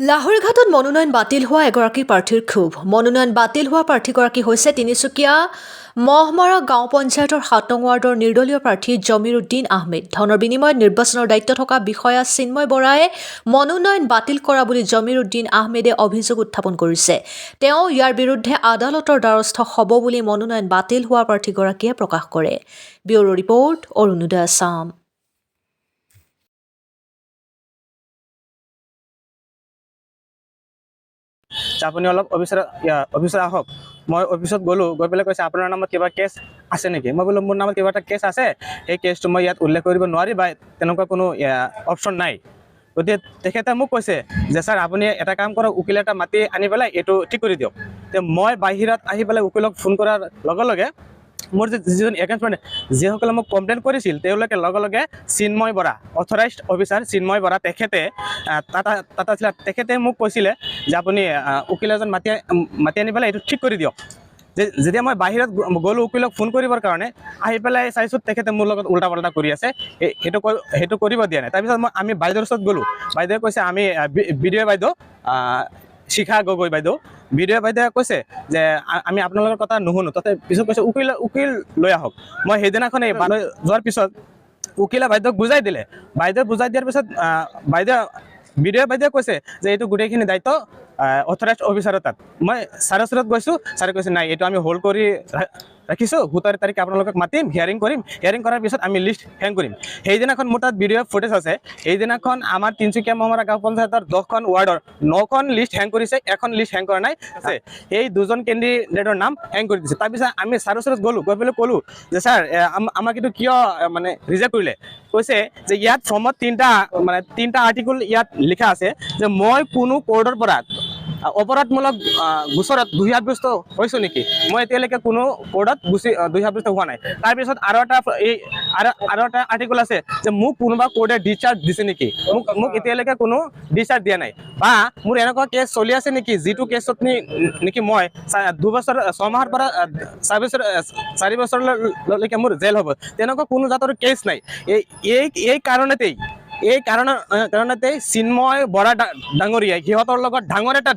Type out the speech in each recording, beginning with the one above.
লাহৰীঘাটত মনোনয়ন বাতিল হোৱা এগৰাকী প্ৰাৰ্থীৰ ক্ষোভ। মনোনয়ন বাতিল হোৱা প্ৰাৰ্থীগৰাকী হৈছে তিনিচুকীয়া মহমাৰা গাঁও পঞ্চায়তৰ ৭ নং ৱাৰ্ডৰ নিৰ্দলীয় প্ৰাৰ্থী জমিৰ উদ্দিন আহমেদ। ধনৰ বিনিময়ত নিৰ্বাচনৰ দায়িত্ব থকা বিষয়া চিন্ময় বৰাই মনোনয়ন বাতিল কৰা বুলি জমিৰ উদ্দিন আহমেদে অভিযোগ উত্থাপন কৰিছে। তেওঁ ইয়াৰ বিৰুদ্ধে আদালতৰ দ্বাৰস্থ হ'ব বুলি মনোনয়ন বাতিল হোৱা প্ৰাৰ্থীগৰাকীয়ে প্ৰকাশ কৰে। Bureau report, Arunodoy Assam. আপুনি অলপ অফিচত আহক। মই অফিচত গ'লোঁ, গৈ পেলাই কৈছে আপোনাৰ নামত কিবা কেছ আছে নেকি? মই বোলো মোৰ নামত কিবা এটা কেছ আছে, সেই কেছটো মই ইয়াত উল্লেখ কৰিব নোৱাৰি বা তেনেকুৱা কোনো অপশ্যন নাই। গতিকে তেখেতে মোক কৈছে যে ছাৰ আপুনি এটা কাম কৰক, উকিল এটা মাতি আনি পেলাই এইটো ঠিক কৰি দিয়ক। মই বাহিৰত আহি পেলাই উকিলক ফোন কৰাৰ লগে লগে মোৰ যিজন এগেইনষ্ট যিসকলে মোক কমপ্লেইন কৰিছিল তেওঁলোকে লগে লগে চিন্ময় বৰা, অথৰাইজড অফিচাৰ চিন্ময় বৰা, তেখেতে মোক কৈছিলে যে আপুনি উকিল এজন মাতি আনি পেলাই এইটো ঠিক কৰি দিয়ক। যেতিয়া মই বাহিৰত গ'লোঁ উকিলক ফোন কৰিবৰ কাৰণে, আহি পেলাই চাইছোঁ তেখেতে মোৰ লগত উল্টা পাল্টা কৰি আছে, সেইটো কৰিব দিয়া নাই। তাৰপিছত আমি বাইদেউৰ ওচৰত গ'লোঁ। বাইদেৱে কৈছে আমি বিডিঅ' বাইদেউ শিখা গগৈ বাইদেউ, বিডিঅ' বাইদেৱে কৈছে যে আমি আপোনালোকৰ কথা নুশুনো। তাতে পিছত কৈছে উকিল লৈ আহক। মই সেইদিনাখনেই যোৱাৰ পিছত উকিলে বাইদেউক বুজাই দিলে। বাইদেউক বুজাই দিয়াৰ পিছত বিডিঅ' বাইদেৱে কৈছে যে এইটো গোটেইখিনি দায়িত্ব অথৰাইজড অফিচাৰৰ তাত। মই ছাৰৰ ওচৰত গৈছোঁ, ছাৰে কৈছে নাই, এইটো আমি হোল্ড কৰি ৰাখিছোঁ, 17 তাৰিখে আপোনালোকক মাতিম, হিয়াৰিং কৰিম, হিয়াৰিং কৰাৰ পিছত আমি লিষ্ট হেং কৰিম। সেইদিনাখন মোৰ তাত ভিডিঅ' ফুটেজ আছে। সেইদিনাখন আমাৰ তিনিচুকীয়া মহমাৰা গাঁও পঞ্চায়তৰ 10খন ৱাৰ্ডৰ 9খন লিষ্ট হেং কৰিছে, এখন লিষ্ট হেং কৰা নাই। সেই দুজন কেণ্ডিডেটৰ নাম হেং কৰি দিছে। তাৰপিছত আমি ছাৰৰ ওচৰত গ'লোঁ, গৈ পেলাই ক'লোঁ যে ছাৰ আমাক এইটো কিয় ৰিজেক্ট কৰিলে? কৈছে যে ইয়াত ফৰ্মত তিনিটা আৰ্টিকল ইয়াত লিখা আছে যে মই কোনো কোৰ্টৰ পৰা অপৰাধমূলক গোচৰত দোষী সাব্যস্ত হৈছোঁ নেকি? মই এতিয়ালৈকে কোনো কোৰ্টত দোষী সাব্যস্ত হোৱা নাই। তাৰপিছত আৰু এটা আৰ্টিকল আছে যে মোক কোনোবা কোৰ্টে ডিscharge দিছে নেকি? মোক এতিয়ালৈকে কোনো ডিscharge দিয়া নাই। বা মোৰ এনেকুৱা কেছ চলি আছে নেকি যিটো কেছত নেকি মই 2 বছৰ 6 মাহৰ পৰা 4 বছৰলৈকে মোৰ জেল হ'ব, তেনেকুৱা কোনো জাতৰ কেছ নাই। এই কাৰণতেই চিন্ময় বৰা ডাঙৰীয়াই সিহঁতৰ লগত ডাঙৰ এটা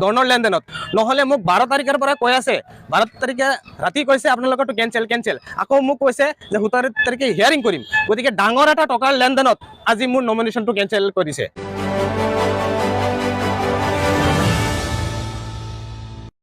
ধৰণৰ লেনদেনত, নহ'লে মোক 12 তাৰিখৰ পৰা কৈ আছে, 12 তাৰিখে ৰাতি কৈছে আপোনালোকৰটো কেঞ্চেল। আকৌ মোক কৈছে যে 17 তাৰিখে হিয়াৰিং কৰিম। গতিকে ডাঙৰ এটা টকাৰ লেনদেনত আজি মোৰ নমিনেশ্যনটো কেঞ্চেল কৰিছে।